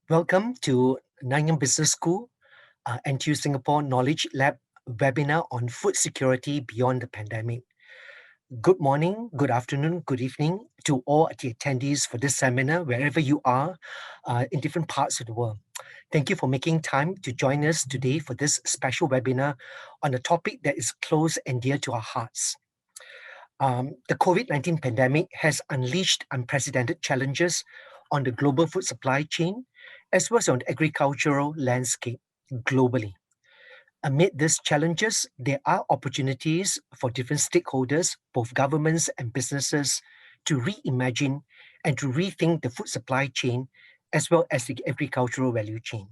Welcome to Nanyang Business School NTU Singapore Knowledge Lab webinar on food security beyond the pandemic. Good morning, good afternoon, good evening to all the attendees for this seminar, wherever you are in different parts of the world. Thank you for making time to join us today for this special webinar on a topic that is close and dear to our hearts. The COVID-19 pandemic has unleashed unprecedented challenges on the global food supply chain, as well as on the agricultural landscape globally. Amid these challenges, there are opportunities for different stakeholders, both governments and businesses, to reimagine and to rethink the food supply chain as well as the agricultural value chain.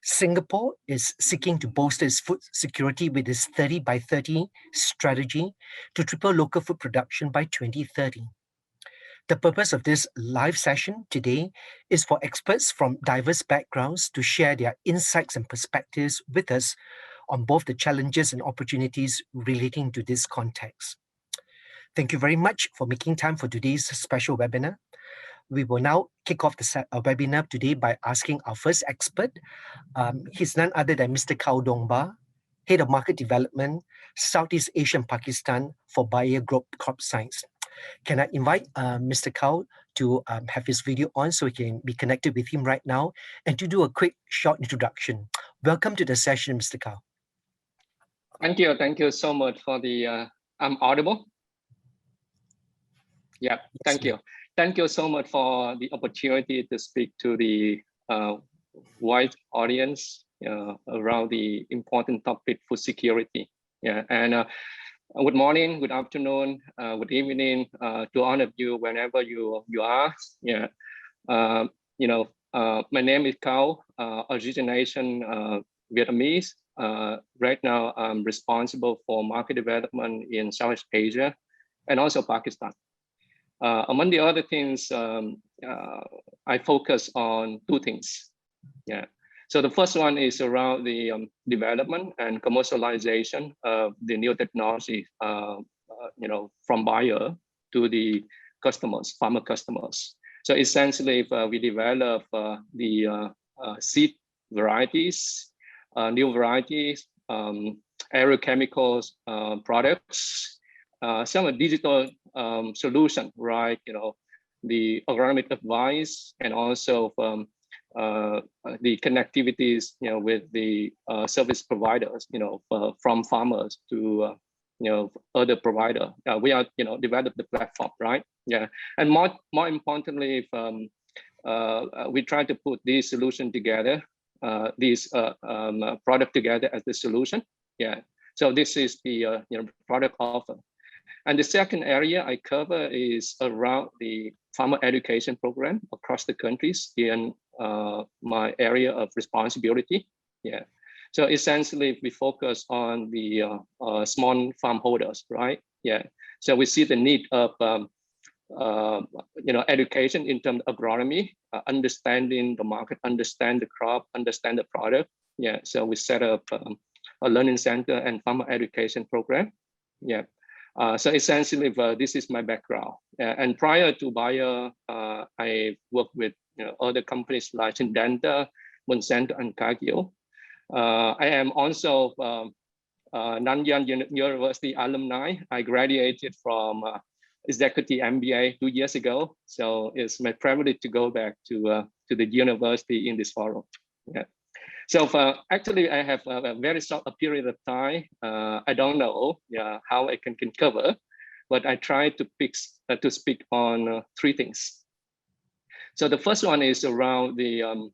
Singapore is seeking to bolster its food security with its 30 by 30 strategy to triple local food production by 2030. The purpose of this live session today is for experts from diverse backgrounds to share their insights and perspectives with us on both the challenges and opportunities relating to this context. Thank you very much for making time for today's special webinar. We will now kick off the webinar today by asking our first expert. He's none other than Mr. Kao Dong Ba, Head of Market Development, Southeast Asia and Pakistan for Bayer Group Crop Science. Can I invite Mr. Kao to have his video on so we can be connected with him right now and to do a quick short introduction. Welcome to the session, Mr. Kao. Thank you so much for the, I'm audible? Yeah, thank you. Thank you so much for the opportunity to speak to the wide audience around the important topic, food security. Yeah, and good morning, good afternoon, good evening to all of you whenever you are. Yeah, my name is Kao, origination Vietnamese. Right now, I'm responsible for market development in Southeast Asia and also Pakistan. Among the other things, I focus on two things. Yeah. So the first one is around the development and commercialization of the new technology, from buyer to the customers, farmer customers. So essentially, we develop the seed varieties, new varieties, agrochemicals products, some digital solution, right? The agronomic advice and also the connectivities, with the service providers, from farmers to other provider. We are, develop the platform, right? Yeah, and more importantly, we try to put this solution together, this product together as the solution. Yeah, so this is the product offer. And the second area I cover is around the farmer education program across the countries in my area of responsibility. Yeah, so essentially we focus on the small farm holders, right? Yeah, so we see the need of education in terms of agronomy, understanding the market, understand the crop, understand the product. Yeah, so we set up a learning center and farmer education program. Yeah. So essentially, this is my background. And prior to Bayer, I worked with other companies like Syngenta, Monsanto, and Cargill. I am also Nanyang University alumni. I graduated from executive MBA 2 years ago. So it's my privilege to go back to the university in this forum. Yeah. So actually, I have a very short period of time. I don't know how I can cover, but I try to speak on three things. So the first one is around the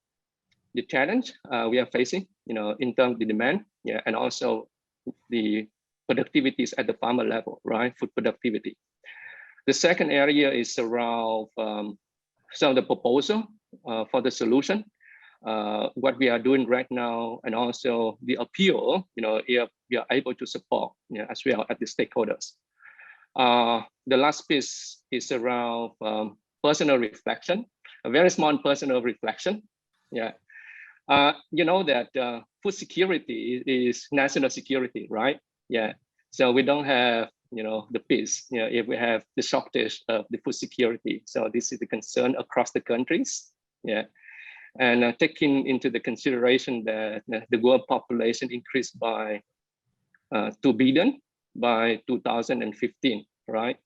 challenge we are facing, in terms of the demand, and also the productivities at the farmer level, right? Food productivity. The second area is around some of the proposal for the solution. What we are doing right now, and also the appeal, if we are able to support, as well as the stakeholders. The last piece is around personal reflection, a very small personal reflection. Yeah, you know that food security is national security, right? Yeah, so we don't have, the peace, if we have the shortage of the food security. So this is the concern across the countries. Yeah. And taking into the consideration that the world population increased by 2 billion by 2015, right?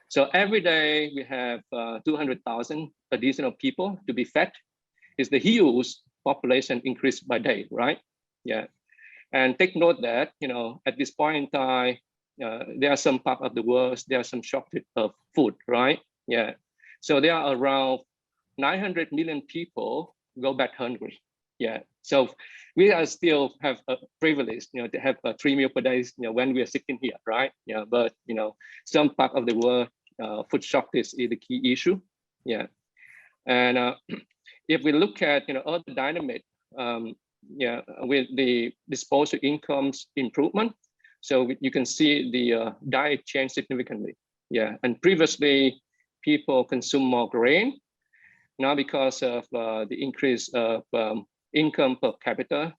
So every day we have 200,000 additional people to be fed. Is the huge population increase by day, right? Yeah. And take note that, at this point in time, there are some part of the world, there are some shortage of food, right? Yeah. So there are around 900 million people go back hungry. Yeah. So we are still have a privilege, to have 3 meals per day, when we are sitting here, right? Yeah. But some part of the world, food shortage is the key issue. Yeah. And if we look at other dynamic, with the disposable incomes improvement, so you can see the diet change significantly. Yeah. And previously, people consume more grain. Now, because of the increase of income per capita,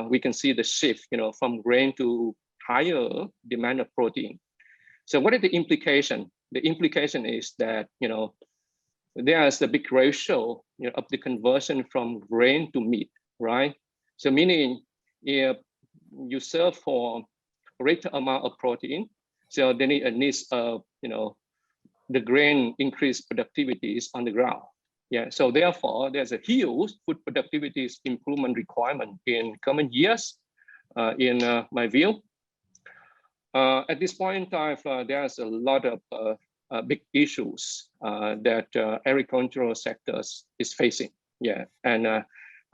we can see the shift, from grain to higher demand of protein. So what is the implication? The implication is that, there's a big ratio, of the conversion from grain to meat, right? So meaning if you serve for greater amount of protein, so they need a needs of, the grain increased productivities on the ground. Yeah, so therefore, there's a huge food productivity improvement requirement in coming years, in my view. At this point in time, there's a lot of big issues that agricultural sectors is facing. Yeah, and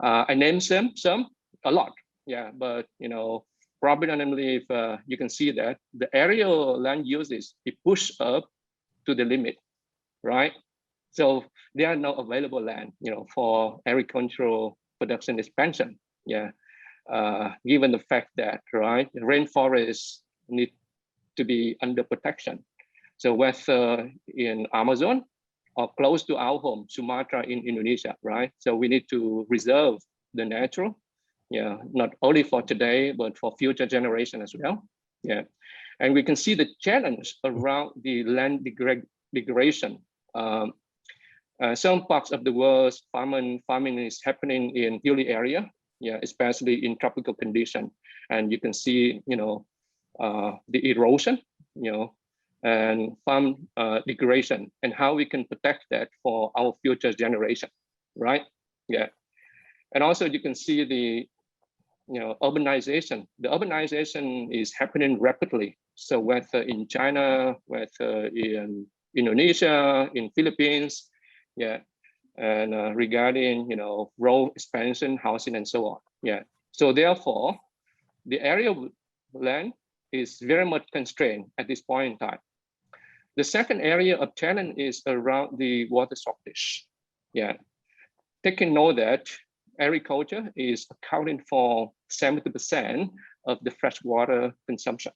I named some, a lot. Yeah, but predominantly, if you can see that the aerial land uses it push up to the limit, right? So there are no available land, for agricultural production expansion. Yeah, given the fact that, right, the rainforests need to be under protection. So whether in Amazon or close to our home, Sumatra in Indonesia, right? So we need to reserve the natural, yeah, not only for today, but for future generation as well. Yeah, and we can see the challenge around the land degradation. Some parts of the world, farming is happening in hilly area, yeah, especially in tropical condition, and you can see, the erosion, and farm degradation, and how we can protect that for our future generation, right? Yeah, and also you can see the, urbanization. The urbanization is happening rapidly. So whether in China, whether in Indonesia, in Philippines, yeah, and regarding road expansion, housing, and so on. Yeah. So therefore, the area of land is very much constrained at this point in time. The second area of challenge is around the water shortage. Yeah. Taking note that agriculture is accounting for 70% of the freshwater consumption.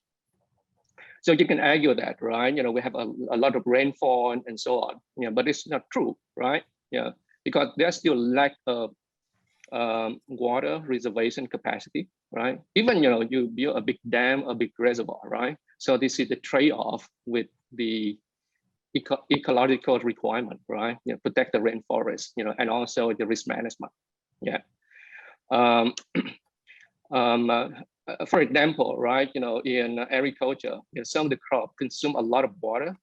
So you can argue that, right? We have a lot of rainfall and so on. Yeah, but it's not true, right? Yeah, because there's still lack of water reservation capacity, right? Even you build a big dam, a big reservoir, right? So this is the trade-off with the ecological requirement, right? Protect the rainforest, and also the risk management. Yeah. For example, right, in agriculture, some of the crop consume a lot of water.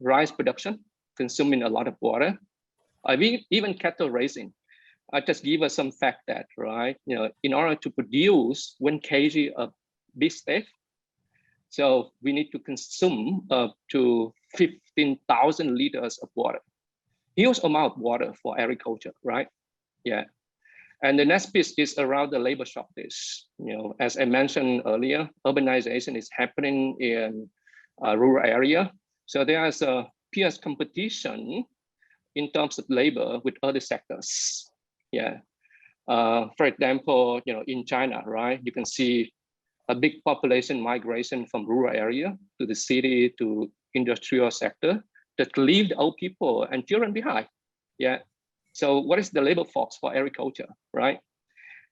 Rice production consuming a lot of water. Even cattle raising. I just give us some fact that, right, in order to produce 1 kg of beef steak, so we need to consume up to 15,000 liters of water. Huge amount of water for agriculture, right? Yeah. And the next piece is around the labor shortage. As I mentioned earlier, urbanization is happening in rural area. So there's a fierce competition in terms of labor with other sectors. Yeah. For example, in China, right, you can see a big population migration from rural area to the city to industrial sector that leave the old people and children behind. Yeah. So what is the labor force for agriculture, right?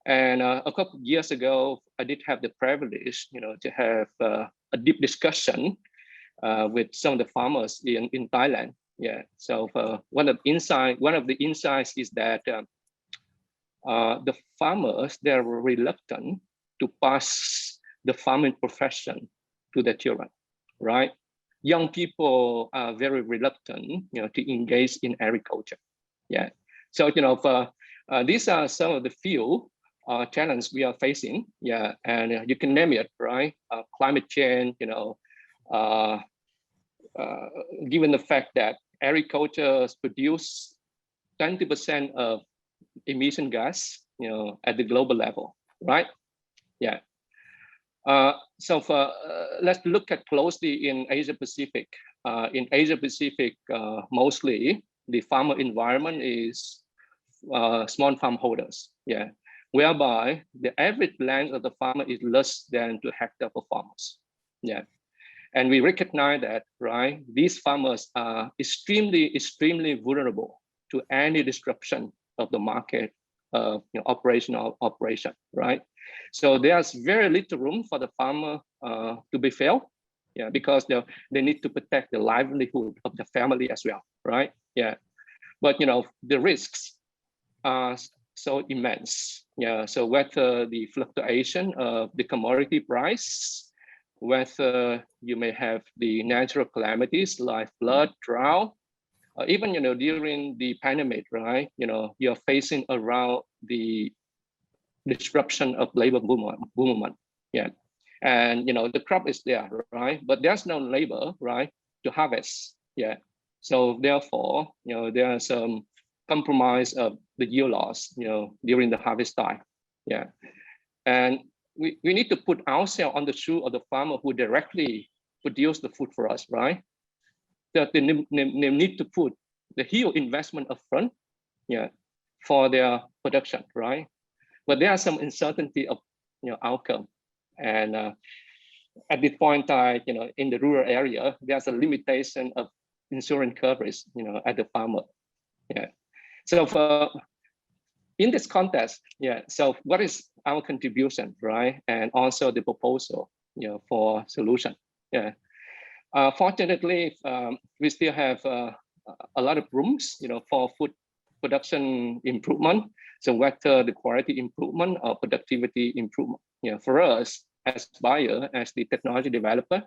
And a couple of years ago, I did have the privilege, to have a deep discussion with some of the farmers in Thailand. Yeah. So one of the insights is that the farmers, they're reluctant to pass the farming profession to their children, right? Young people are very reluctant, to engage in agriculture. Yeah. So, these are some of the few challenges we are facing. Yeah, and you can name it, right? Climate change. Given the fact that agriculture produce 20% of emission gas, at the global level, right? Yeah. Let's look at closely in Asia Pacific. In Asia Pacific, mostly the farmer environment is small farm holders. Yeah, whereby the average land of the farmer is less than 2 hectares per farmers. Yeah, and we recognize that, right? These farmers are extremely vulnerable to any disruption of the market, operational operation, right? So there's very little room for the farmer to be failed, yeah, because they need to protect the livelihood of the family as well, right? Yeah, but the risks are so immense, yeah. So whether the fluctuation of the commodity price, whether you may have the natural calamities like flood, drought, even during the pandemic, right? You're facing around the disruption of labor movement, yeah, and the crop is there, right? But there's no labor, right, to harvest, yeah. So therefore, there are some compromise of the yield loss, during the harvest time, yeah. And we need to put ourselves on the shoe of the farmer who directly produce the food for us, right? That they need to put the huge investment upfront, yeah, for their production, right? But there are some uncertainty of outcome, and at this point, in the rural area, there's a limitation of insurance coverage, at the farmer, yeah. So in this context, yeah. So what is our contribution, right? And also the proposal, for solution, yeah. Fortunately, we still have a lot of rooms, for food production improvement. So whether the quality improvement or productivity improvement. For us as buyer, as the technology developer,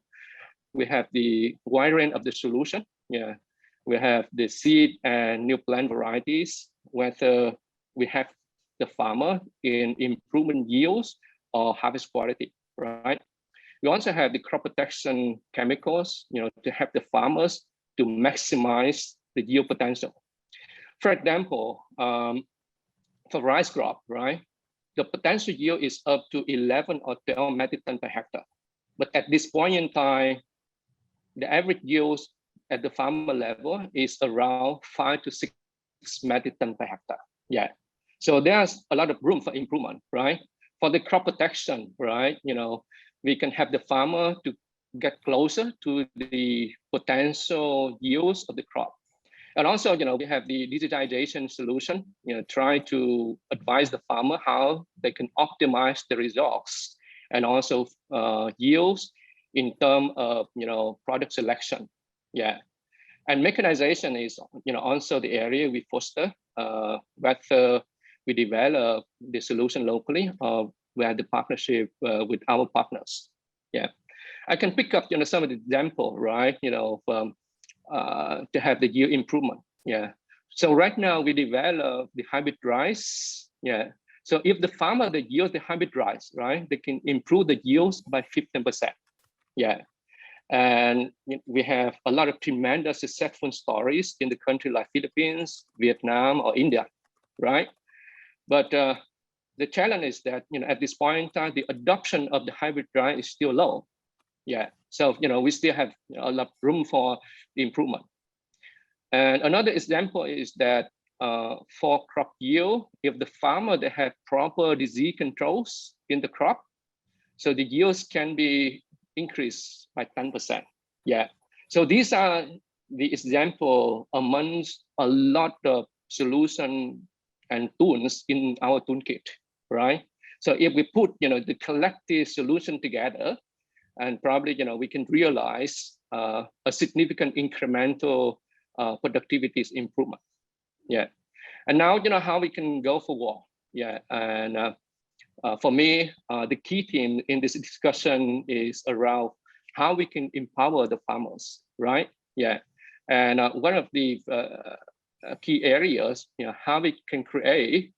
we have the wide range of the solution. Yeah, we have the seed and new plant varieties. Whether we have the farmer in improvement yields or harvest quality, right? We also have the crop protection chemicals, to help the farmers to maximize the yield potential. For example, for rice crop, right? The potential yield is up to 11 or 12 metric ton per hectare. But at this point in time, the average yield at the farmer level is around 5 to 6 metric ton per hectare. Yeah. So there's a lot of room for improvement, right? For the crop protection, right? We can have the farmer to get closer to the potential yields of the crop. And also, we have the digitization solution, try to advise the farmer how they can optimize the results and also yields in terms of, product selection. Yeah. And mechanization is, also the area we foster, whether we develop the solution locally or we have the partnership with our partners. Yeah. I can pick up, some of the example, right? To have the yield improvement. Yeah. So right now we develop the hybrid rice. Yeah. So if the farmer that yields the hybrid rice, right, they can improve the yields by 15%. Yeah. And we have a lot of tremendous successful stories in the country like Philippines, Vietnam, or India, right? But the challenge is that, at this point in time, the adoption of the hybrid rice is still low. Yeah, so we still have a lot of room for the improvement. And another example is that for crop yield, if the farmer they have proper disease controls in the crop, so the yields can be increased by 10%. Yeah, so these are the example amongst a lot of solution and tools in our toolkit, right? So if we put the collective solution together, and probably we can realize a significant incremental productivity improvement. Yeah, and now how we can go forward. Yeah, and for me, the key theme in this discussion is around how we can empower the farmers, right? Yeah, and one of the key areas, how we can create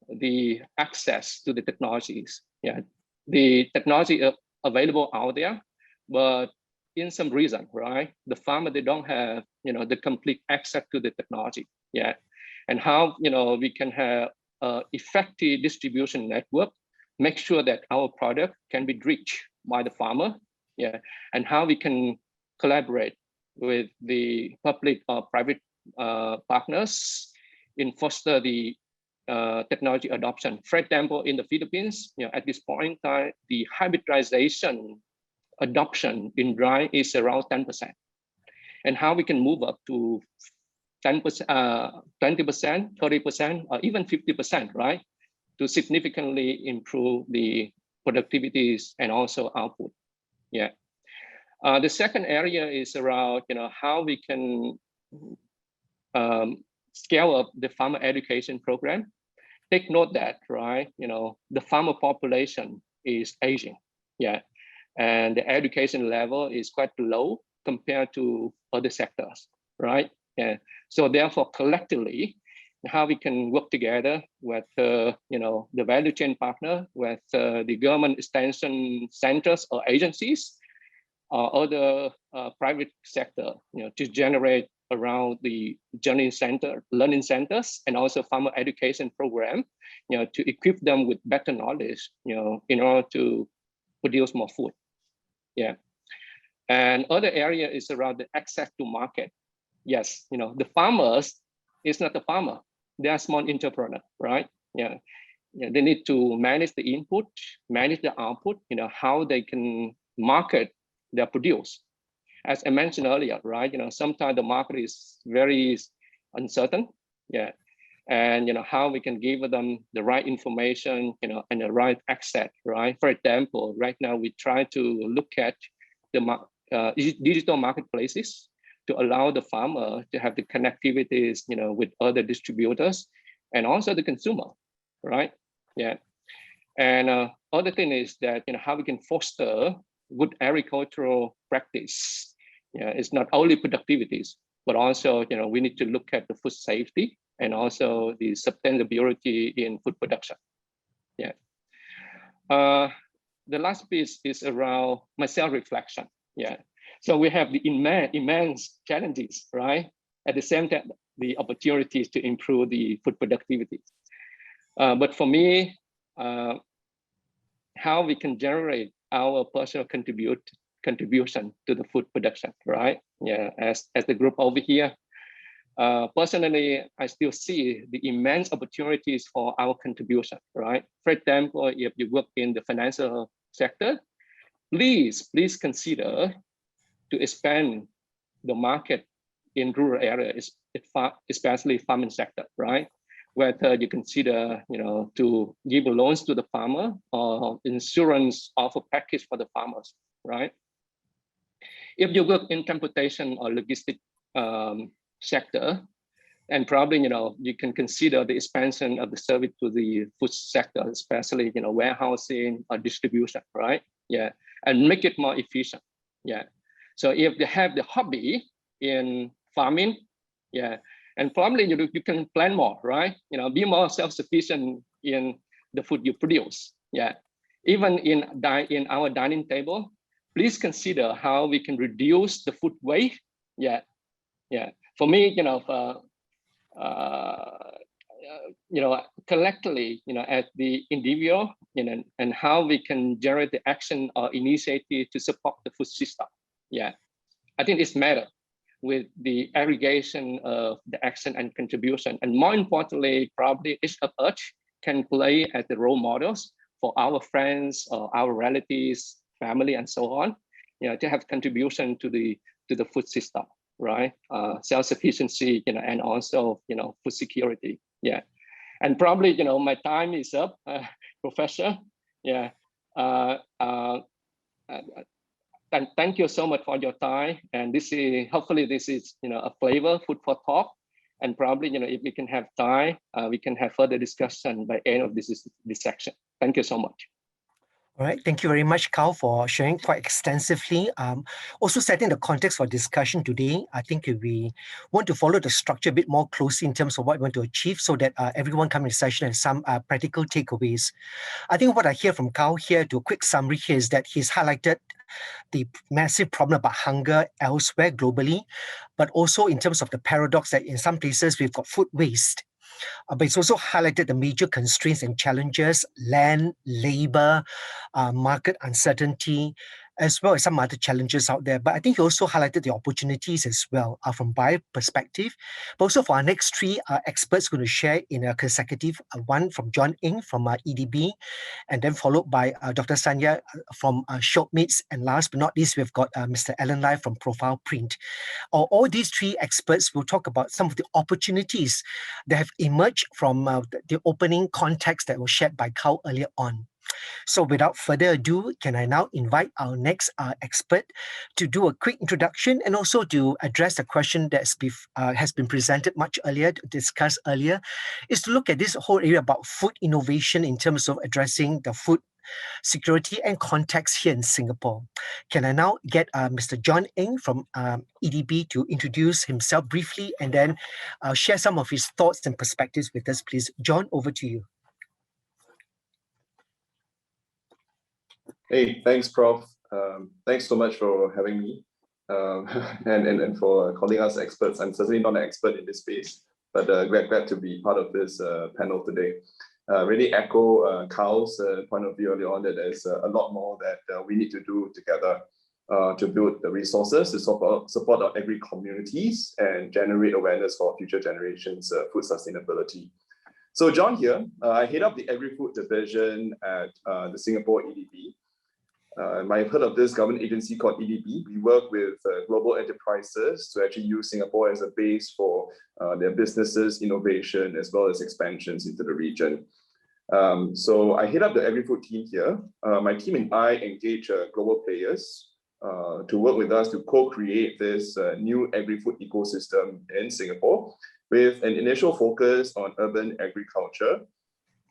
the access to the technologies. Yeah, the technology available out there, but in some reason, right, the farmer, they don't have the complete access to the technology. Yeah, and how we can have effective distribution network, make sure that our product can be reached by the farmer. Yeah, and how we can collaborate with the public or private partners in foster the technology adoption. For example, in the Philippines, at this point in time, the hybridization adoption in dry is around 10%. And how we can move up to 10%, 20%, 30%, or even 50%, right? To significantly improve the productivities and also output. Yeah. The second area is around, how we can scale up the farmer education program. Take note that, right, the farmer population is aging. Yeah. And the education level is quite low compared to other sectors, right? Yeah. So therefore, collectively, how we can work together with the value chain partner, with the government extension centers or agencies, or other private sector, to generate around the learning centers, and also farmer education program, to equip them with better knowledge, in order to produce more food. Yeah. And other area is around the access to market. Yes, the farmers is not a farmer. They are small entrepreneur, right? Yeah. Yeah, they need to manage the input, manage the output, how they can market their produce. As I mentioned earlier, right? Sometimes the market is very uncertain. Yeah. And how we can give them the right information, and the right access, right? For example, right now we try to look at the digital marketplaces to allow the farmer to have the connectivities, with other distributors and also the consumer, right? Yeah. And other thing is that, how we can foster good agricultural practice. Yeah, it's not only productivities, but also, we need to look at the food safety and also the sustainability in food production. Yeah. The last piece is around my self-reflection. Yeah. So we have the immense challenges, right? At the same time, the opportunities to improve the food productivity. But for me, how we can generate our personal contribution to the food production, right? Yeah, as the group over here. Personally, I still see the immense opportunities for our contribution, right? For example, if you work in the financial sector, please consider to expand the market in rural areas, especially farming sector, right? Whether you consider, to give loans to the farmer or insurance offer package for the farmers, right? If you work in transportation or logistic sector, and probably, you can consider the expansion of the service to the food sector, especially, warehousing or distribution, right? Yeah, and make it more efficient. Yeah. So if you have the hobby in farming, yeah, and probably you can plan more, right? Be more self-sufficient in the food you produce. Yeah. Even in our dining table, please consider how we can reduce the food waste. Yeah. Yeah. For me, collectively, at the individual, and how we can generate the action or initiative to support the food system. Yeah, I think this matter with the aggregation of the action and contribution, and more importantly, probably each of us can play as the role models for our friends or our relatives, family, and so on. To have contribution to the food system, right? Self-sufficiency, and also, food security. Yeah, and probably, my time is up, Professor. Yeah. And thank you so much for your time. And this is hopefully this is a flavor food for thought. and probably, if we can have time, we can have further discussion by end of this section. Thank you so much. All right. Thank you very much, Carl, for sharing quite extensively. Also setting the context for discussion today. I think we want to follow the structure a bit more closely in terms of what we want to achieve so that everyone coming to the session has some practical takeaways. I think what I hear from Carl here, to a quick summary here, is that he's highlighted the massive problem about hunger elsewhere globally, but also in terms of the paradox that in some places we've got food waste. But it's also highlighted the major constraints and challenges: land, labor, market uncertainty, as well as some other challenges out there. But I think he also highlighted the opportunities as well from buyer perspective. But also for our next three experts going to share in a consecutive, one from John Ng from EDB, and then followed by Dr. Sanya from Shopmates, and last but not least, we've got Mr. Alan Lai from Profile Print. All these three experts will talk about some of the opportunities that have emerged from the opening context that was shared by Carl earlier on. So without further ado, can I now invite our next expert to do a quick introduction and also to address the question that has been presented much earlier, discussed earlier, is to look at this whole area about food innovation in terms of addressing the food security and context here in Singapore. Can I now get Mr. John Ng from EDB to introduce himself briefly and then share some of his thoughts and perspectives with us, please? John, over to you. Hey, thanks, Prof. Thanks so much for having me and for calling us experts. I'm certainly not an expert in this space, but glad to be part of this panel today. Really echo Carl's point of view earlier on that there's a lot more that we need to do together to build the resources to support our agri communities and generate awareness for future generations' food sustainability. So John here, I head up the agri-food division at the Singapore EDB. You might have heard of this government agency called EDB. We work with global enterprises to actually use Singapore as a base for their businesses, innovation, as well as expansions into the region. So I head up the agri-food team here. My team and I engage global players to work with us to co-create this new agri-food ecosystem in Singapore with an initial focus on urban agriculture,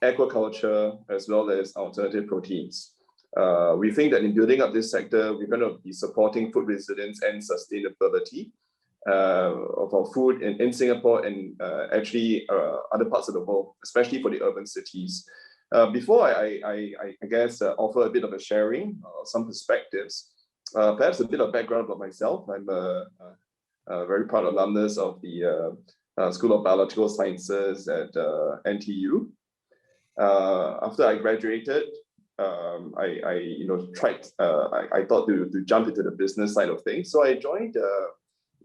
aquaculture, as well as alternative proteins. We think that in building up this sector, we're going to be supporting food resilience and sustainability of our food in Singapore and actually other parts of the world, especially for the urban cities. Before I guess offer a bit of a sharing, some perspectives, perhaps a bit of background about myself. I'm a very proud alumnus of the School of Biological Sciences at NTU. After I graduated, I thought to jump into the business side of things. So I joined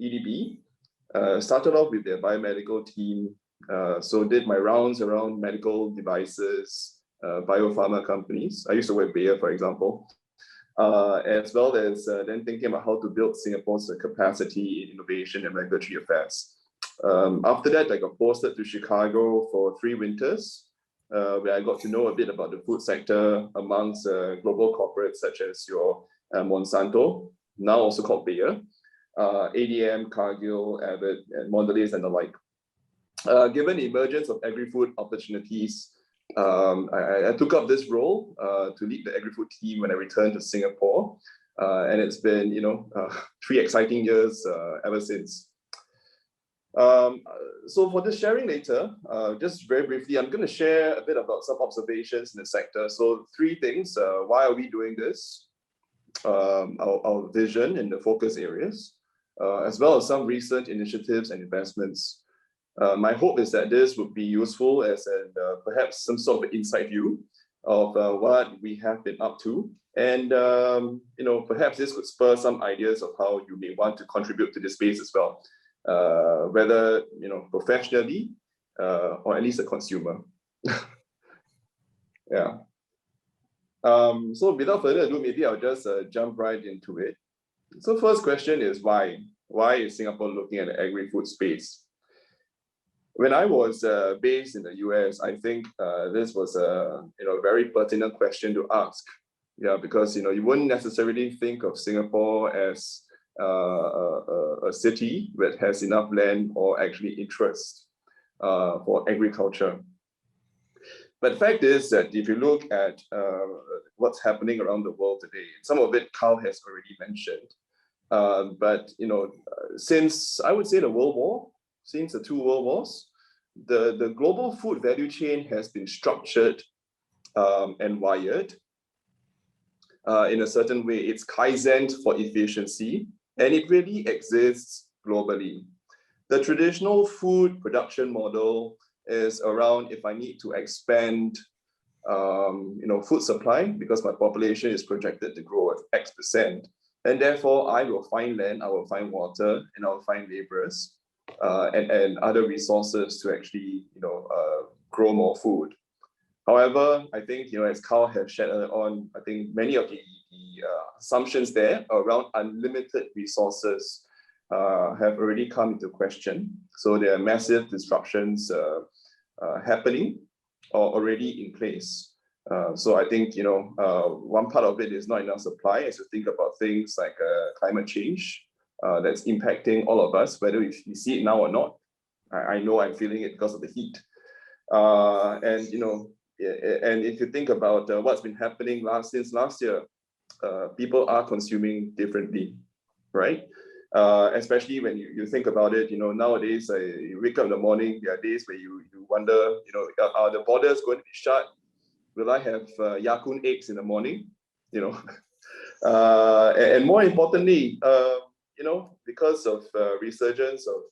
EDB, started off with their biomedical team, so did my rounds around medical devices, biopharma companies. I used to work at Bayer, for example, as well as then thinking about how to build Singapore's capacity in innovation and regulatory affairs. After that, I got posted to Chicago for 3 winters, where I got to know a bit about the food sector amongst global corporates such as your Monsanto, now also called Bayer, ADM, Cargill, Abbott, and Mondelez, and the like. Given the emergence of agri-food opportunities, I took up this role to lead the agri-food team when I returned to Singapore, and it's been 3 exciting years ever since. So for this sharing later, just very briefly, I'm going to share a bit about some observations in the sector. So 3 things: why are we doing this? Our vision in the focus areas, as well as some recent initiatives and investments. My hope is that this would be useful as perhaps some sort of inside view of what we have been up to, and perhaps this could spur some ideas of how you may want to contribute to this space as well. Whether professionally or at least a consumer. Yeah. So without further ado, maybe I'll just jump right into it. So first question is why? Why is Singapore looking at the agri-food space? When I was based in the US, I think this was a very pertinent question to ask. Yeah, because you wouldn't necessarily think of Singapore as a city that has enough land or actually interest for agriculture. But the fact is that if you look at what's happening around the world today, some of it Carl has already mentioned. But since I would say since the two world wars, the global food value chain has been structured and wired in a certain way. It's kaizen for efficiency, and it really exists globally. The traditional food production model is around if I need to expand food supply because my population is projected to grow at X%, and therefore I will find land, I will find water, and I will find laborers and other resources to actually grow more food. However, I think as Carl has shared earlier on, I think many of the assumptions there around unlimited resources have already come into question. So there are massive disruptions happening or already in place. So I think one part of it is not enough supply as you think about things like climate change that's impacting all of us, whether we see it now or not. I know I'm feeling it because of the heat. And if you think about what's been happening since last year, people are consuming differently, right? Especially when you think about it, nowadays you wake up in the morning, there are days where you wonder, are the borders going to be shut? Will I have Ya-Kun eggs in the morning? And more importantly, because of resurgence of,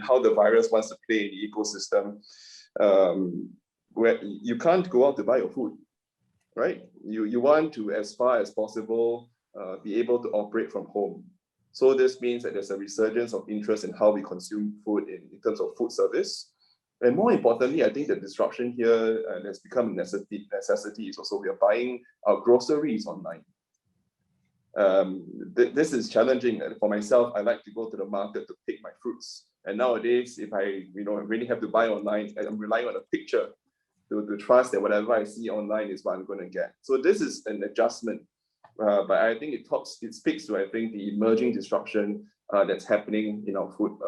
how the virus wants to play in the ecosystem, where you can't go out to buy your food, right? You want to, as far as possible, be able to operate from home. So this means that there's a resurgence of interest in how we consume food in terms of food service. And more importantly, I think the disruption here has become a necessity is also we are buying our groceries online. This is challenging. For myself, I like to go to the market to pick my fruits. And nowadays, if I really have to buy online, I'm relying on a picture to trust that whatever I see online is what I'm going to get. So this is an adjustment. But I think it speaks to, I think, the emerging disruption that's happening in our food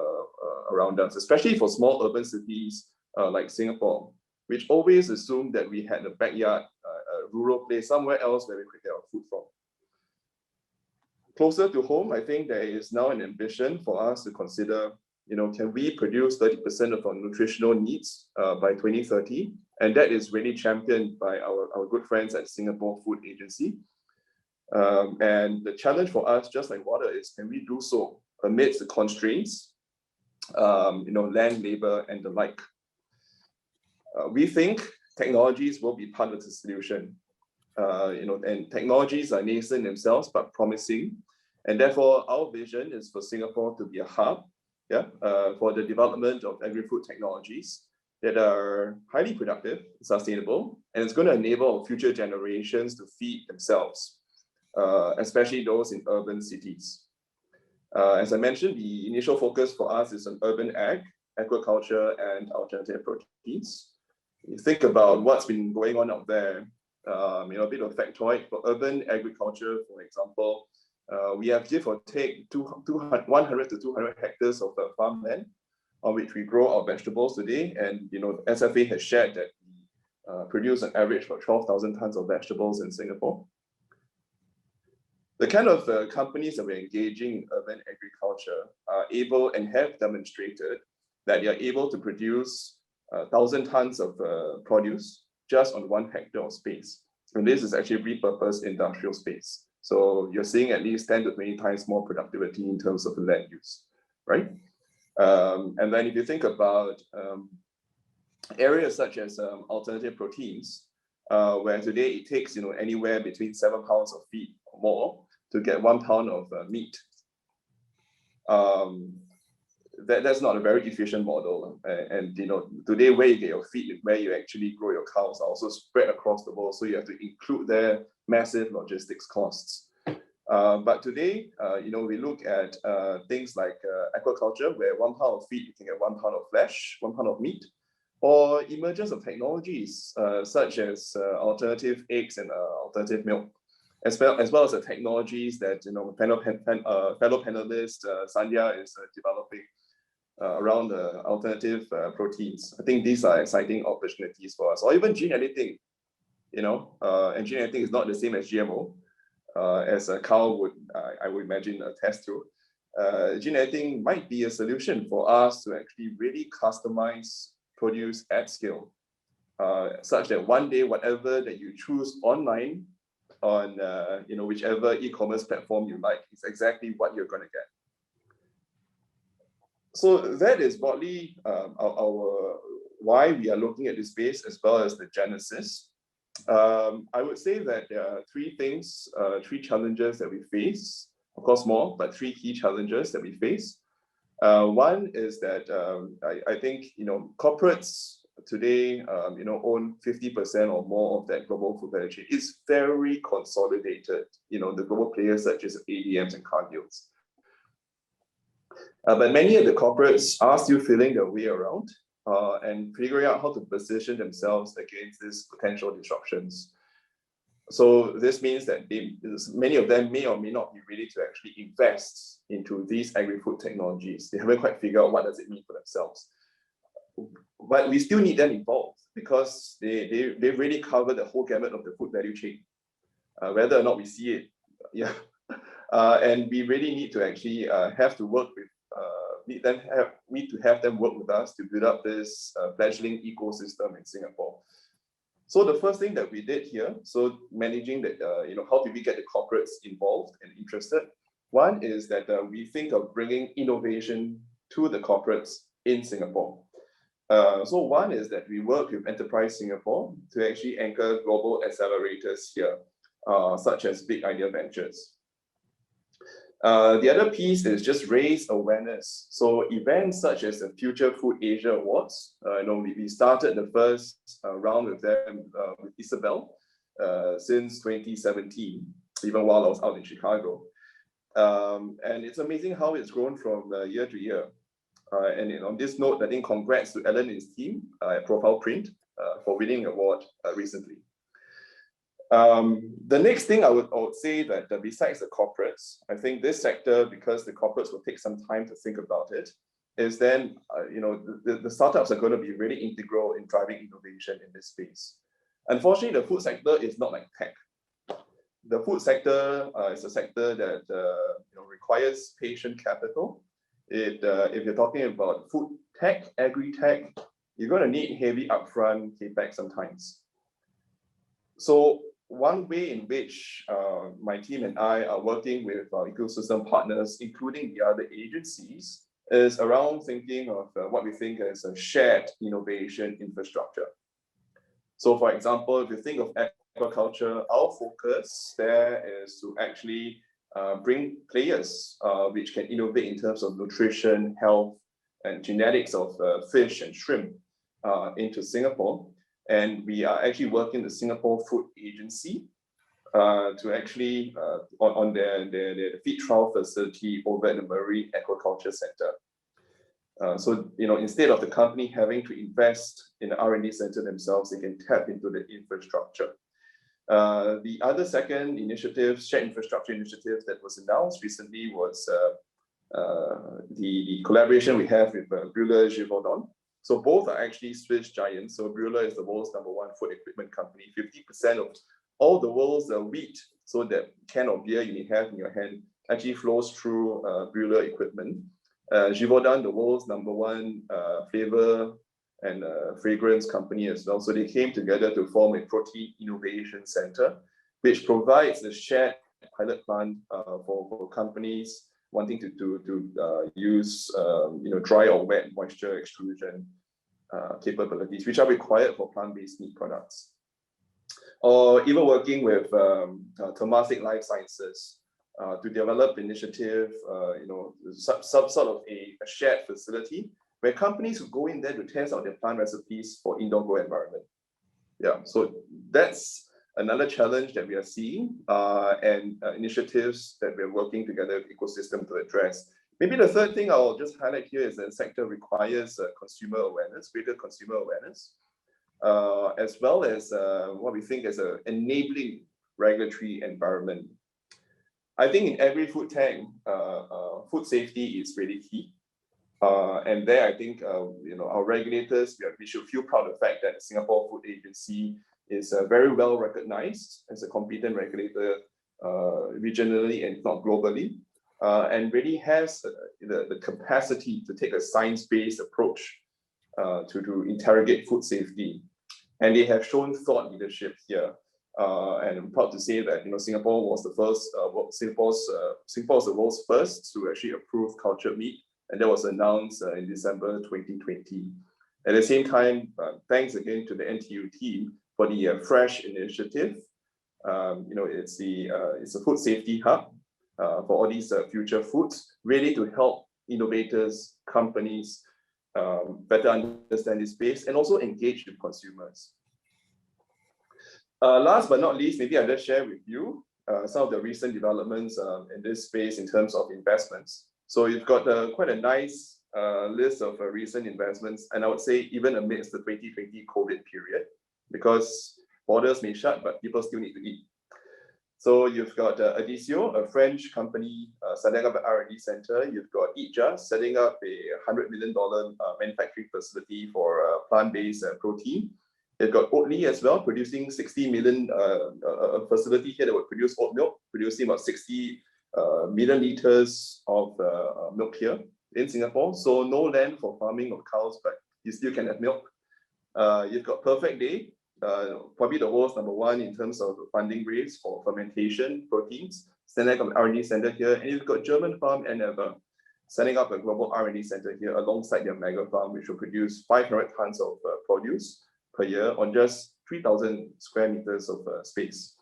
around us, especially for small urban cities like Singapore, which always assumed that we had a backyard, a rural place, somewhere else where we could get our food from. Closer to home, I think there is now an ambition for us to consider, can we produce 30% of our nutritional needs by 2030? And that is really championed by our good friends at Singapore Food Agency. And the challenge for us, just like water, is can we do so amidst the constraints, land, labor, and the like. We think technologies will be part of the solution. And technologies are nascent themselves, but promising. And therefore, our vision is for Singapore to be a hub for the development of agri-food technologies that are highly productive, sustainable, and it's going to enable future generations to feed themselves, especially those in urban cities. As I mentioned, the initial focus for us is on urban ag, aquaculture, and alternative proteins. You think about what's been going on out there, a bit of factoid. For urban agriculture, for example, we have give or take 100 to 200 hectares of farmland on which we grow our vegetables today. And SFA has shared that we produce an average of 12,000 tons of vegetables in Singapore. The kind of companies that we're engaging in urban agriculture are able and have demonstrated that they are able to produce 1,000 tons of produce just on 1 hectare of space. And this is actually repurposed industrial space. So you're seeing at least 10 to 20 times more productivity in terms of the land use, right? And then if you think about areas such as alternative proteins, where today it takes anywhere between 7 pounds of feed or more to get 1 pound of meat. That's not a very efficient model. And today where you get your feed and where you actually grow your cows are also spread across the world. So you have to include their massive logistics costs. But today, we look at things like aquaculture, where 1 pound of feed, you can get 1 pound of flesh, 1 pound of meat, or emergence of technologies such as alternative eggs and alternative milk. as well as the technologies that fellow panelist Sandhya is developing around the alternative proteins. I think these are exciting opportunities for us, or even gene editing. And gene editing is not the same as GMO, as Carl would, I would imagine, attest to. Gene editing might be a solution for us to actually really customize produce at scale, such that one day, whatever that you choose online on whichever e-commerce platform you like, is exactly what you're going to get. So that is broadly our why we are looking at this space, as well as the genesis. I would say that there are three challenges that we face. Of course, more, but three key challenges that we face. One is that I think corporates today own 50% or more of that global food value chain. It's very consolidated. The global players such as ADMs and Cargills. But many of the corporates are still feeling their way around and figuring out how to position themselves against these potential disruptions. So this means that many of them may or may not be ready to actually invest into these agri-food technologies. They haven't quite figured out what does it mean for themselves. But we still need them involved, because they really cover the whole gamut of the food value chain, whether or not we see it. Yeah. And we really need to actually have to work with, need to have them work with us to build up this fledgling ecosystem in Singapore. So the first thing that we did here, so managing that, how do we get the corporates involved and interested? One is that we think of bringing innovation to the corporates in Singapore. So one is that we work with Enterprise Singapore to actually anchor global accelerators here, such as Big Idea Ventures. The other piece is just raise awareness. So events such as the Future Food Asia Awards, we started the first round with them with Isabel since 2017, even while I was out in Chicago. And it's amazing how it's grown from year to year. And on this note, I think congrats to Alan and his team at Profile Print for winning an award recently. The next thing I would say that besides the corporates, I think this sector, because the corporates will take some time to think about it, is then the startups are going to be really integral in driving innovation in this space. Unfortunately, the food sector is not like tech. The food sector is a sector that requires patient capital. If you're talking about food tech, agri-tech, you're going to need heavy upfront capex sometimes. So one way in which my team and I are working with our ecosystem partners, including the other agencies, is around thinking of what we think as a shared innovation infrastructure. So for example, if you think of aquaculture, our focus there is to actually bring players which can innovate in terms of nutrition, health, and genetics of fish and shrimp into Singapore. And we are actually working the Singapore Food Agency to actually on their feed trial facility over at the Marine Aquaculture Center. So instead of the company having to invest in the R&D center themselves, they can tap into the infrastructure. The other second initiative, shared infrastructure initiative that was announced recently was the collaboration we have with Breuer Givaudan. So both are actually Swiss giants. So Breuer is the world's #1 food equipment company. 50% of all the world's wheat, so that can of beer you may have in your hand, actually flows through Breuer equipment. Givaudan, the world's #1 flavor and fragrance company as well. So they came together to form a protein innovation center, which provides a shared pilot plant for companies wanting to use dry or wet moisture extrusion capabilities, which are required for plant-based meat products. Or even working with Temasek Life Sciences to develop initiative, some sort of a shared facility where companies will go in there to test out their plant recipes for indoor grow environment. Yeah, so that's another challenge that we are seeing and initiatives that we're working together with ecosystem to address. Maybe the third thing I'll just highlight here is that the sector requires consumer awareness, greater consumer awareness, as well as what we think is enabling regulatory environment. I think in every food tank, food safety is really key. And there, I think our regulators, we should feel proud of the fact that the Singapore Food Agency is very well recognized as a competent regulator regionally and not globally, and really has the capacity to take a science-based approach to interrogate food safety. And they have shown thought leadership here. And I'm proud to say that Singapore was the first, Singapore was the world's first to actually approve cultured meat, and that was announced in December 2020. At the same time, thanks again to the NTU team for the Fresh initiative. It's a food safety hub for all these future foods, really to help innovators, companies better understand this space and also engage with consumers. Last but not least, maybe I'll just share with you some of the recent developments in this space in terms of investments. So you've got quite a nice list of recent investments, and I would say even amidst the 2020 COVID period, because borders may shut, but people still need to eat. So you've got Adisio, a French company setting up an R&D center. You've got EatJust setting up a $100 million manufacturing facility for plant-based protein. You've got Oatly as well, producing 60 million, a facility here that would produce oat milk, producing about 60 million liters of milk here in Singapore. So no land for farming of cows, but you still can have milk. You've got Perfect Day, probably the world's #1 in terms of funding raise for fermentation proteins, setting up an R&D center here. And you've got German farm Endeavour, setting up a global R&D center here alongside their mega farm, which will produce 500 tons of produce per year on just 3,000 square meters of space.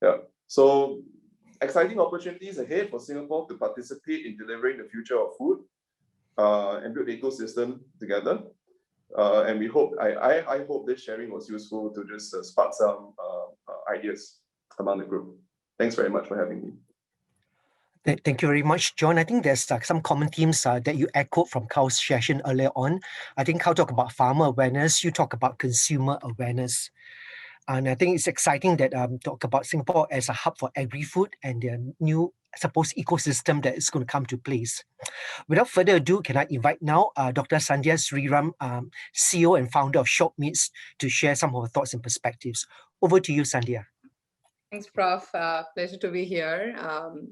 Yeah, so exciting opportunities ahead for Singapore to participate in delivering the future of food and build the ecosystem together. And we hope, I hope this sharing was useful to just spark some ideas among the group. Thanks very much for having me. Thank you very much, John. I think there's some common themes that you echoed from Carl's session earlier on. I think Carl talked about farmer awareness, you talk about consumer awareness. And I think it's exciting that talk about Singapore as a hub for agri-food and the new, I suppose, ecosystem that is going to come to place. Without further ado, can I invite now Dr. Sandhya Sriram, CEO and founder of Shop Meats, to share some of her thoughts and perspectives. Over to you, Sandhya. Thanks, Prof. Pleasure to be here.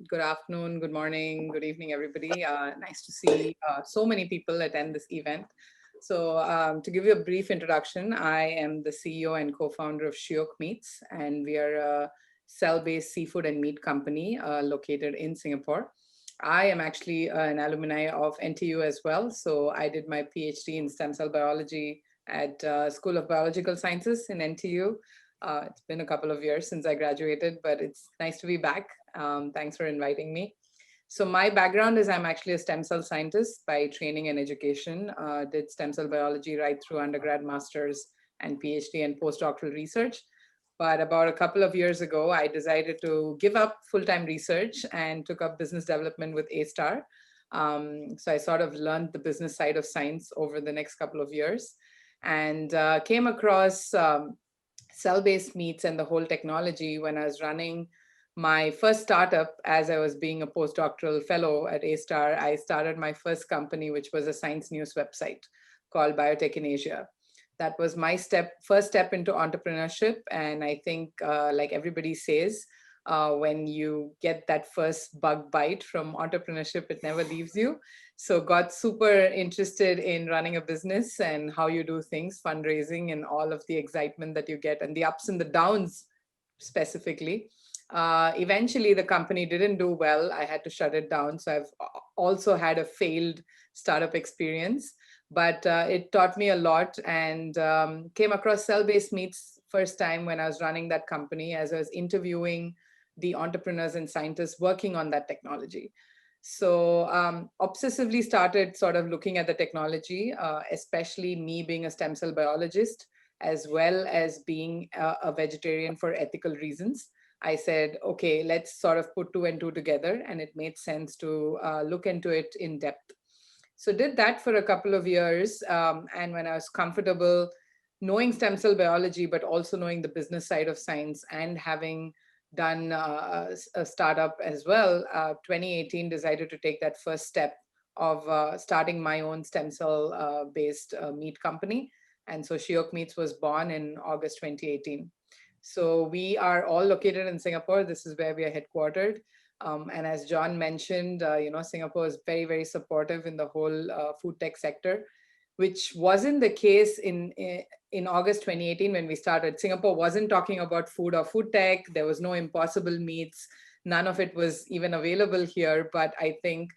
Good afternoon, good morning, good evening, everybody. Nice to see so many people attend this event. So to give you a brief introduction, I am the CEO and co-founder of Shiok Meats, and we are a cell-based seafood and meat company located in Singapore. I am actually an alumni of NTU as well. So I did my PhD in stem cell biology at School of Biological Sciences in NTU. It's been a couple of years since I graduated, but it's nice to be back. Thanks for inviting me. So my background is I'm actually a stem cell scientist by training and education. Did stem cell biology right through undergrad, master's, and PhD and postdoctoral research. But about a couple of years ago, I decided to give up full-time research and took up business development with A-Star. So I sort of learned the business side of science over the next couple of years and came across cell-based meats and the whole technology when I was running my first startup. As I was being a postdoctoral fellow at A-Star, I started my first company, which was a science news website called Biotech in Asia. That was my first step into entrepreneurship. And I think, like everybody says, when you get that first bug bite from entrepreneurship, it never leaves you. So got super interested in running a business and how you do things, fundraising, and all of the excitement that you get and the ups and the downs specifically. Eventually, the company didn't do well. I had to shut it down. So I've also had a failed startup experience, but it taught me a lot and came across cell-based meats first time when I was running that company as I was interviewing the entrepreneurs and scientists working on that technology. So obsessively started sort of looking at the technology, especially me being a stem cell biologist, as well as being a vegetarian for ethical reasons. I said, okay, let's sort of put 2 and 2 together. And it made sense to look into it in depth. So did that for a couple of years. And when I was comfortable knowing stem cell biology, but also knowing the business side of science and having done a startup as well, 2018 decided to take that first step of starting my own stem cell based meat company. And so Shiok Meats was born in August 2018. So we are all located in Singapore. This is where we are headquartered. And as John mentioned, Singapore is very, very supportive in the whole food tech sector, which wasn't the case in August 2018 when we started. Singapore wasn't talking about food or food tech. There was no Impossible Meats. None of it was even available here. But I think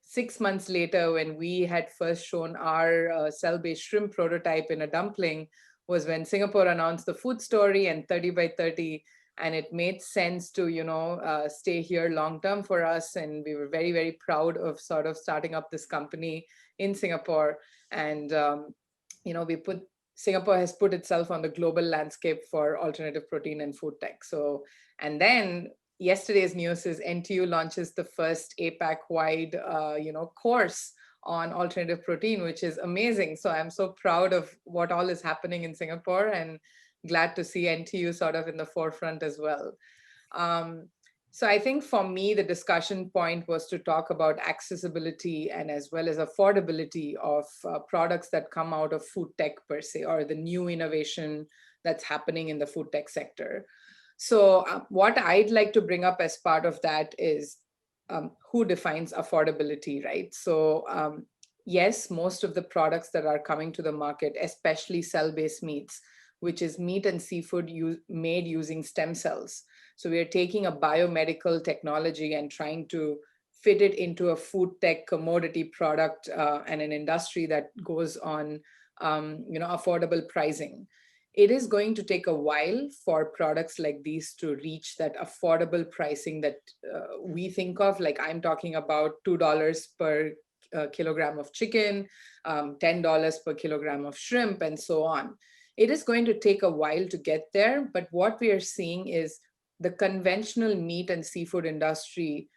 6 months later, when we had first shown our cell-based shrimp prototype in a dumpling, was when Singapore announced the food story and 30 by 30, and it made sense to stay here long term for us. And we were very, very proud of sort of starting up this company in Singapore. And Singapore has put itself on the global landscape for alternative protein and food tech. So, and then yesterday's news is NTU launches the first APAC-wide course on alternative protein, which is amazing. So I'm so proud of what all is happening in Singapore, and glad to see NTU sort of in the forefront as well. So I think for me, the discussion point was to talk about accessibility and as well as affordability of products that come out of food tech per se, or the new innovation that's happening in the food tech sector. So what I'd like to bring up as part of that is who defines affordability, right? So yes, most of the products that are coming to the market, especially cell-based meats, which is meat and seafood made using stem cells. So we are taking a biomedical technology and trying to fit it into a food tech commodity product and an industry that goes on affordable pricing. It is going to take a while for products like these to reach that affordable pricing that we think of. Like I'm talking about $2 per kilogram of chicken, $10 per kilogram of shrimp, and so on. It is going to take a while to get there, but what we are seeing is the conventional meat and seafood industry,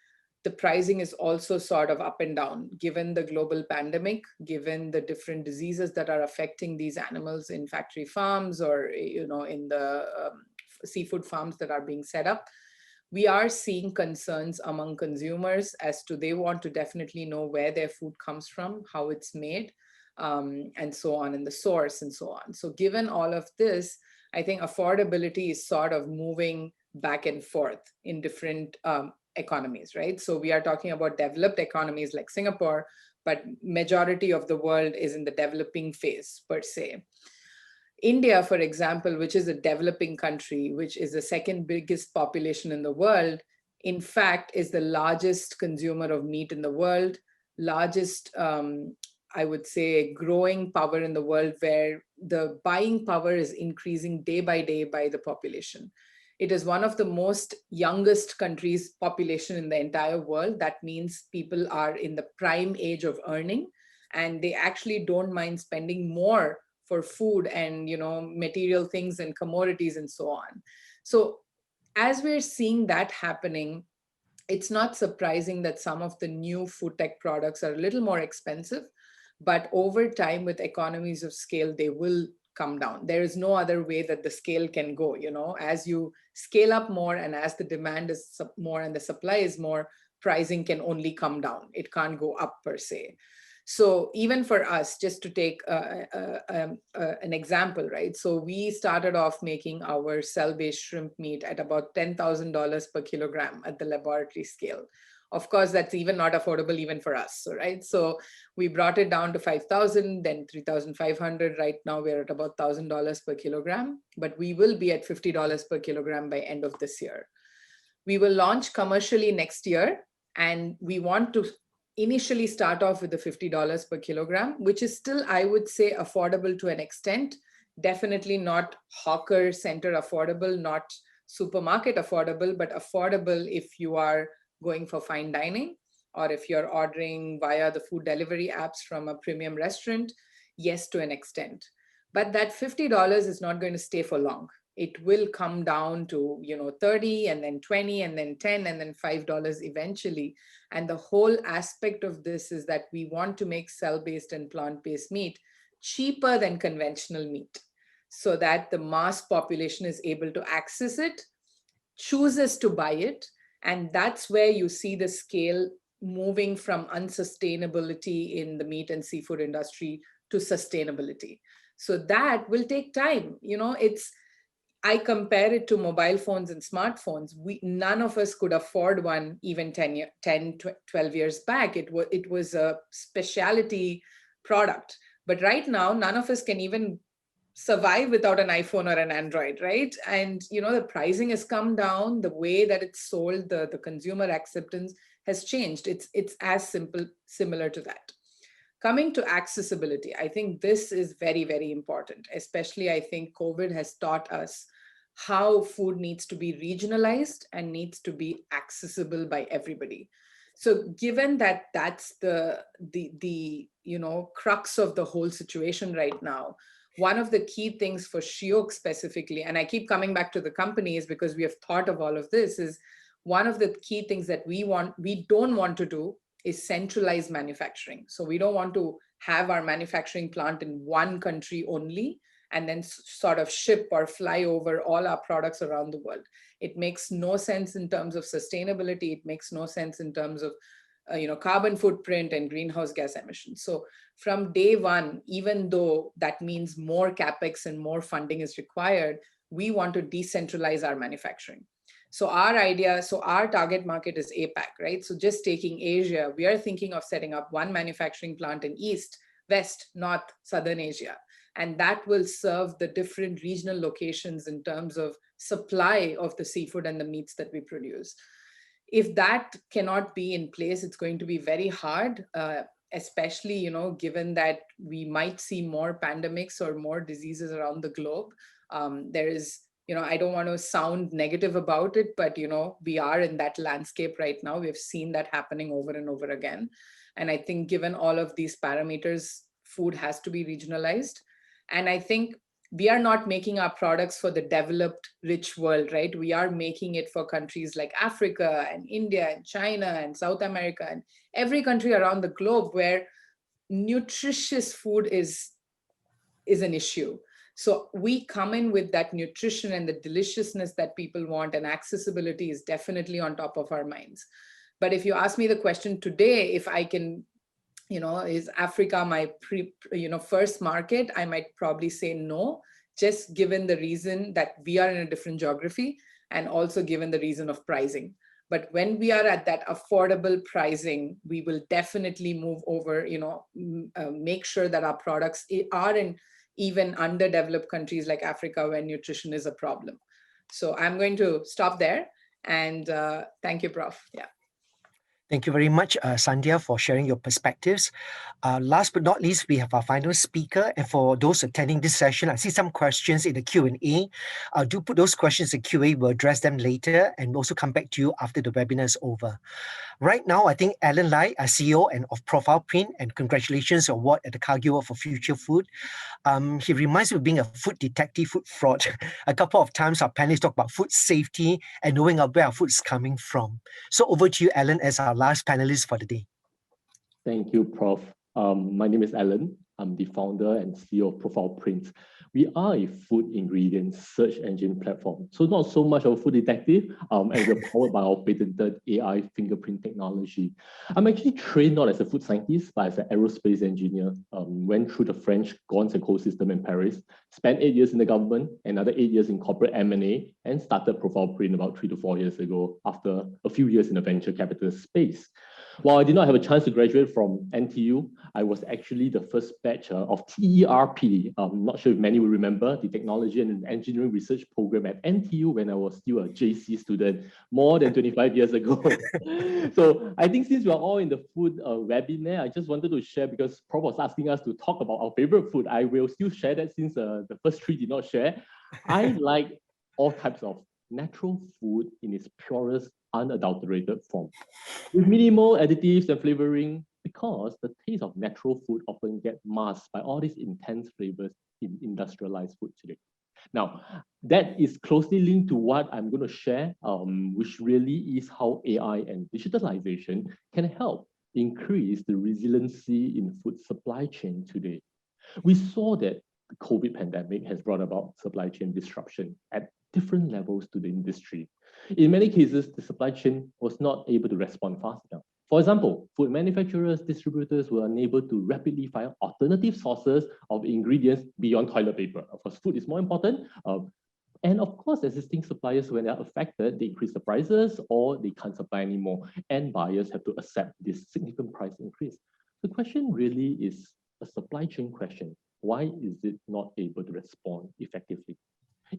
the pricing is also sort of up and down, given the global pandemic, given the different diseases that are affecting these animals in factory farms or in the seafood farms that are being set up. We are seeing concerns among consumers as to they want to definitely know where their food comes from, how it's made, and so on, and the source and so on. So given all of this, I think affordability is sort of moving back and forth in different economies, right? So we are talking about developed economies like Singapore, but majority of the world is in the developing phase per se. India, for example, which is a developing country, which is the second biggest population in the world, in fact, is the largest consumer of meat in the world, largest, I would say, growing power in the world, where the buying power is increasing day by the population. It is one of the most youngest countries population in the entire world. That means people are in the prime age of earning, and they actually don't mind spending more for food and material things and commodities and so on. So as we're seeing that happening, it's not surprising that some of the new food tech products are a little more expensive, but over time with economies of scale, they will come down. There is no other way that the scale can go. As you scale up more and as the demand is more and the supply is more, pricing can only come down. It can't go up per se. So even for us, just to take an example, right? So we started off making our cell-based shrimp meat at about $10,000 per kilogram at the laboratory scale. Of course, that's even not affordable even for us, right? So we brought it down to 5,000, then 3,500. Right now we're at about $1,000 per kilogram, but we will be at $50 per kilogram by end of this year. We will launch commercially next year, and we want to initially start off with the $50 per kilogram, which is still, I would say, affordable to an extent. Definitely not hawker center affordable, not supermarket affordable, but affordable if you are going for fine dining, or if you're ordering via the food delivery apps from a premium restaurant, yes, to an extent. But that $50 is not going to stay for long. It will come down to 30 and then 20 and then 10 and then $5 eventually. And the whole aspect of this is that we want to make cell-based and plant-based meat cheaper than conventional meat, so that the mass population is able to access it chooses to buy it. And that's where you see the scale moving from unsustainability in the meat and seafood industry to sustainability. So that will take time. I compare it to mobile phones and smartphones. None of us could afford one even 12 years back. It was a specialty product. But right now, none of us can even survive without an iPhone or an Android, right? And the pricing has come down, the way that it's sold, the consumer acceptance has changed. It's as similar to that. Coming to accessibility, I think this is very, very important. Especially, I think COVID has taught us how food needs to be regionalized and needs to be accessible by everybody. So given that that's the crux of the whole situation right now, one of the key things for Shiok specifically, and I keep coming back to the companies because we have thought of all of this, is one of the key things that we don't want to do is centralize manufacturing. So we don't want to have our manufacturing plant in one country only and then sort of ship or fly over all our products around the world. It makes no sense in terms of sustainability. It makes no sense in terms of carbon footprint and greenhouse gas emissions. So from day one, even though that means more capex and more funding is required, we want to decentralize our manufacturing. So our target market is APAC, right? So just taking Asia, we are thinking of setting up one manufacturing plant in East, West, North, Southern Asia. And that will serve the different regional locations in terms of supply of the seafood and the meats that we produce. If that cannot be in place, it's going to be very hard, especially, given that we might see more pandemics or more diseases around the globe. There is, I don't want to sound negative about it, but, we are in that landscape right now. We've seen that happening over and over again. And I think given all of these parameters, food has to be regionalized. And I think we are not making our products for the developed, rich world, right? We are making it for countries like Africa and India and China and South America and every country around the globe where nutritious food is an issue. So we come in with that nutrition and the deliciousness that people want, and accessibility is definitely on top of our minds. But if you ask me the question today, if I can, is Africa my first market? I might probably say no, just given the reason that we are in a different geography and also given the reason of pricing. But when we are at that affordable pricing, we will definitely move over, make sure that our products are in even underdeveloped countries like Africa where nutrition is a problem. So I'm going to stop there, and thank you, Prof. Yeah. Thank you very much, Sandhya, for sharing your perspectives. Last but not least, we have our final speaker. And for those attending this session, I see some questions in the Q&A. Do put those questions in Q&A. We'll address them later and also come back to you after the webinar is over. Right now, I think Alan Lai, CEO of Profile Print, and congratulations on award at the Cargill Award for Future Food. He reminds me of being a food detective, food fraud. A couple of times our panelists talk about food safety and knowing where our food is coming from. So over to you, Alan, as our last panelist for the day. Thank you, Prof. My name is Alan. I'm the founder and CEO of Profile Print. We are a food ingredients search engine platform. So not so much of a food detective, and we're powered by our patented AI fingerprint technology. I'm actually trained not as a food scientist, but as an aerospace engineer. Went through the French Gons ecosystem in Paris, spent 8 years in the government, another 8 years in corporate M&A, and started Profile Print about 3 to 4 years ago after a few years in the venture capital space. While I did not have a chance to graduate from NTU, I was actually the first batch of TERP. I'm not sure if many will remember the Technology and Engineering Research Program at NTU when I was still a JC student more than 25 years ago. So I think since we're all in the food webinar, I just wanted to share, because Prof was asking us to talk about our favorite food. I will still share that since the first three did not share. I like all types of natural food in its purest, unadulterated form, with minimal additives and flavoring, because the taste of natural food often gets masked by all these intense flavors in industrialized food today. Now, that is closely linked to what I'm going to share, which really is how AI and digitalization can help increase the resiliency in food supply chain today. We saw that the COVID pandemic has brought about supply chain disruption at different levels to the industry. In many cases, the supply chain was not able to respond fast enough. For example, food manufacturers, distributors were unable to rapidly find alternative sources of ingredients beyond toilet paper. Of course, food is more important. And of course, existing suppliers, when they're affected, they increase the prices or they can't supply anymore. And buyers have to accept this significant price increase. The question really is a supply chain question. Why is it not able to respond effectively?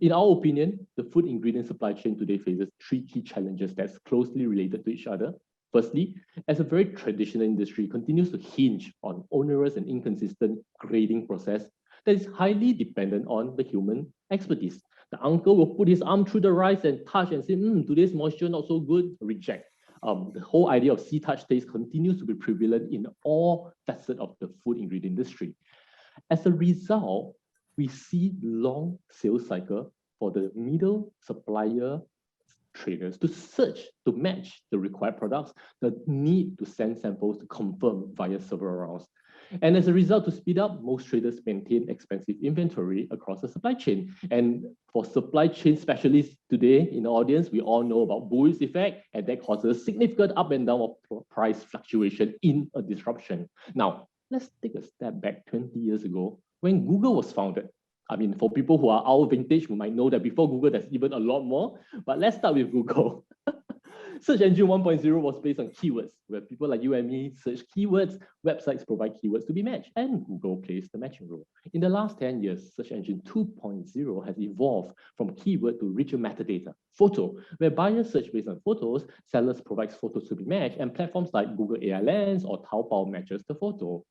In our opinion, the food ingredient supply chain today faces three key challenges that's closely related to each other. Firstly, as a very traditional industry continues to hinge on onerous and inconsistent grading process that is highly dependent on the human expertise. The uncle will put his arm through the rice and touch and say, today's moisture not so good, reject. The whole idea of see, touch, taste continues to be prevalent in all facets of the food ingredient industry. As a result, we see long sales cycle for the middle supplier traders to search to match the required products, the need to send samples to confirm via several rounds. And as a result, to speed up, most traders maintain expensive inventory across the supply chain. And for supply chain specialists today in the audience, we all know about bull's effect, and that causes significant up and down of price fluctuation in a disruption. Now, let's take a step back 20 years ago when Google was founded. I mean, for people who are our vintage, we might know that before Google, there's even a lot more. But let's start with Google. Search engine 1.0 was based on keywords, where people like you and me search keywords, websites provide keywords to be matched, and Google plays the matching role. In the last 10 years, Search engine 2.0 has evolved from keyword to richer metadata. Photo, where buyers search based on photos, sellers provide photos to be matched, and platforms like Google AI Lens or Taobao matches the photo.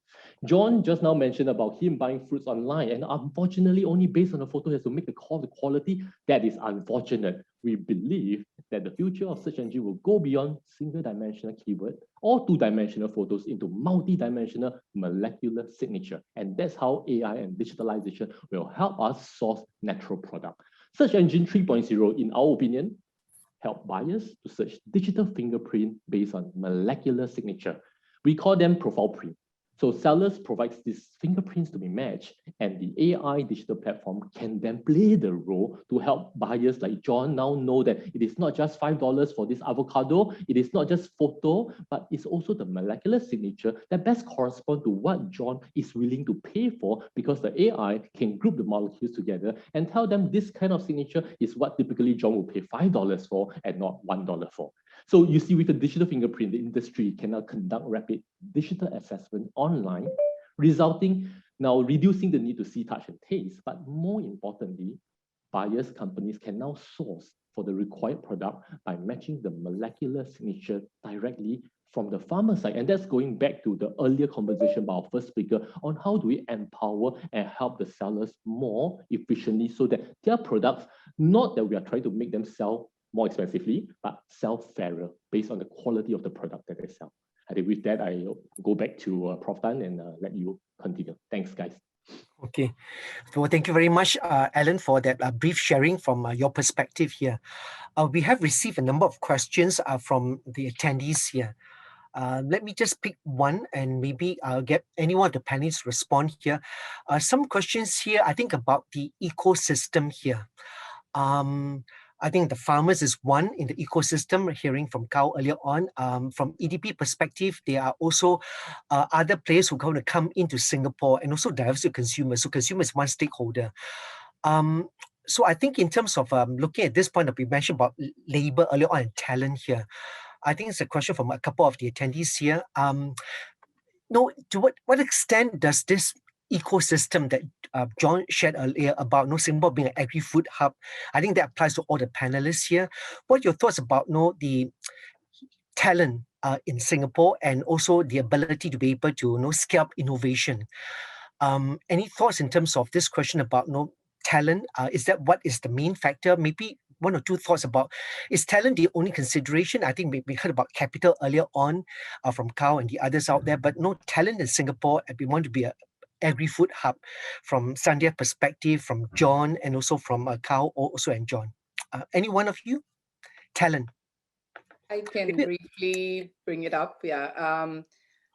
John just now mentioned about him buying fruits online, and unfortunately, only based on the photo, he has to make the call to quality. That is unfortunate. We believe that the future of search engine will go beyond single-dimensional keyword or two-dimensional photos into multi-dimensional molecular signature. And that's how AI and digitalization will help us source natural product. Search engine 3.0, in our opinion, help buyers to search digital fingerprint based on molecular signature. We call them profile print. So sellers provide these fingerprints to be matched, and the AI digital platform can then play the role to help buyers like John now know that it is not just $5 for this avocado, it is not just photo, but it's also the molecular signature that best corresponds to what John is willing to pay for, because the AI can group the molecules together and tell them this kind of signature is what typically John will pay $5 for and not $1 for. So you see, with the digital fingerprint, the industry can now conduct rapid digital assessment online, resulting now reducing the need to see, touch, and taste. But more importantly, buyers companies can now source for the required product by matching the molecular signature directly from the farmer side. And that's going back to the earlier conversation by our first speaker on how do we empower and help the sellers more efficiently so that their products, not that we are trying to make them sell more expensively, but sell fairer based on the quality of the product that they sell. I think with that, I go back to Prof. Tan and let you continue. Thanks, guys. Okay, so thank you very much, Alan, for that brief sharing from your perspective here. We have received a number of questions from the attendees here. Let me just pick one and maybe I'll get any one of the panelists to respond here. Some questions here, I think, about the ecosystem here. I think the farmers is one in the ecosystem, hearing from Kao earlier on. From EDP perspective, there are also other players who are going to come into Singapore, and also diversity consumers. So consumers is one stakeholder. So I think in terms of looking at this point that we mentioned about labor earlier on and talent here, I think it's a question from a couple of the attendees here. To what extent does this ecosystem that John shared earlier about Singapore being an agri-food hub, I think that applies to all the panelists here. What are your thoughts about the talent in Singapore and also the ability to be able to scale up innovation? Any thoughts in terms of this question about talent? Is that what is the main factor? Maybe one or two thoughts about, is talent the only consideration? I think we heard about capital earlier on from Kao and the others out there, but talent in Singapore, and we want to be a agri-food hub from Sandhya perspective, from John, and also from Kao also and John. Any one of you? Talent. I can briefly bring it up. Yeah.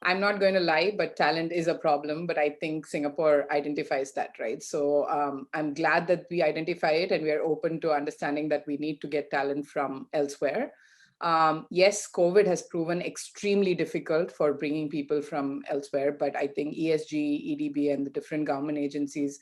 I'm not going to lie, but talent is a problem. But I think Singapore identifies that, right? So I'm glad that we identify it and we are open to understanding that we need to get talent from elsewhere. Yes, COVID has proven extremely difficult for bringing people from elsewhere, but I think ESG, EDB, and the different government agencies,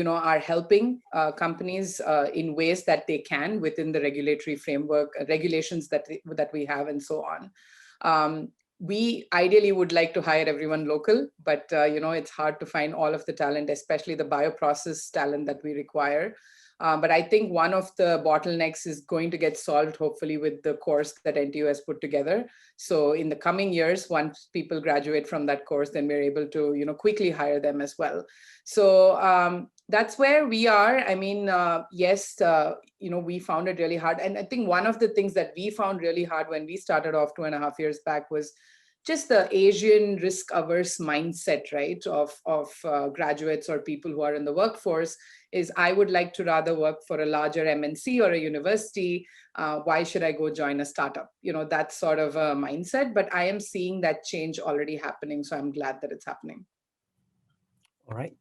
are helping companies in ways that they can within the regulatory framework, regulations that we have, and so on. We ideally would like to hire everyone local, but it's hard to find all of the talent, especially the bioprocess talent that we require. But I think one of the bottlenecks is going to get solved, hopefully, with the course that NTU has put together. So in the coming years, once people graduate from that course, then we're able to, quickly hire them as well. So that's where we are. I mean, yes, we found it really hard. And I think one of the things that we found really hard when we started off 2.5 years back was just the Asian risk-averse mindset, right, of graduates or people who are in the workforce is, I would like to rather work for a larger MNC or a university. Why should I go join a startup? That sort of a mindset. But I am seeing that change already happening. So I'm glad that it's happening. All right.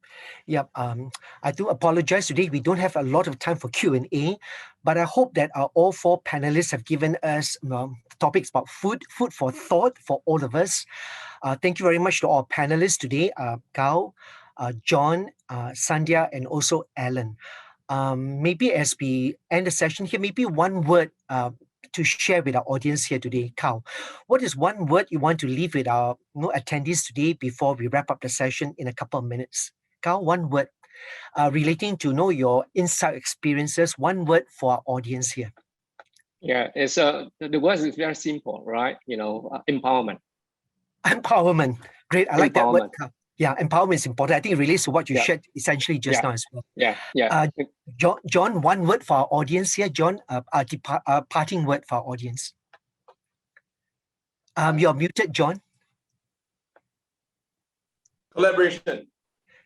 Yep. I do apologize today. We don't have a lot of time for Q&A, but I hope that all four panelists have given us topics about food for thought for all of us. Thank you very much to our panelists today, Kao, John, Sandhya, and also Alan. Maybe as we end the session here, maybe one word to share with our audience here today. Kao, what is one word you want to leave with our attendees today before we wrap up the session in a couple of minutes? Kao, one word relating to your insight experiences, one word for our audience here. Yeah, it's the word is very simple, right? Empowerment. Empowerment. Great. I like that word. Yeah, empowerment is important. I think it relates to what you shared essentially just now as well. Yeah. John, one word for our audience here. John, a parting word for our audience. You're muted, John.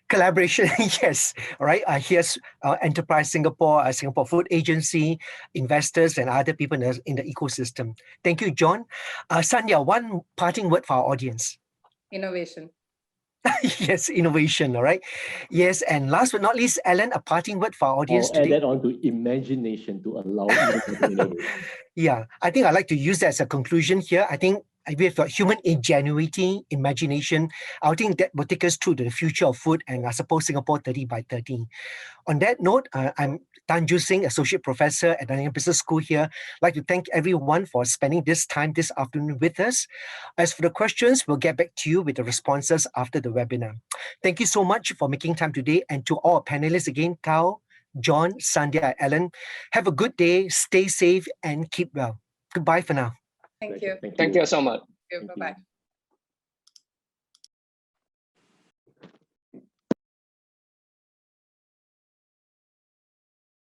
Collaboration, yes. All right. Here's Enterprise Singapore, Singapore Food Agency, investors, and other people in the ecosystem. Thank you, John. Sandhya, one parting word for our audience. Innovation. Yes, innovation. All right. Yes, and last but not least, Alan, a parting word for our audience today. Add that on to imagination to allow innovation. Yeah, I think I'd like to use that as a conclusion here. I think with human ingenuity, imagination, I think that will take us through to the future of food and I suppose Singapore 30 by 30. On that note, I'm Tan Joo Sing, Associate Professor at Nanyang Business School here. I'd like to thank everyone for spending this time this afternoon with us. As for the questions, we'll get back to you with the responses after the webinar. Thank you so much for making time today, and to all our panelists again, Kao, John, Sandhya, Alan. Have a good day, stay safe, and keep well. Goodbye for now. Thank you. Thank you so much. Bye-bye.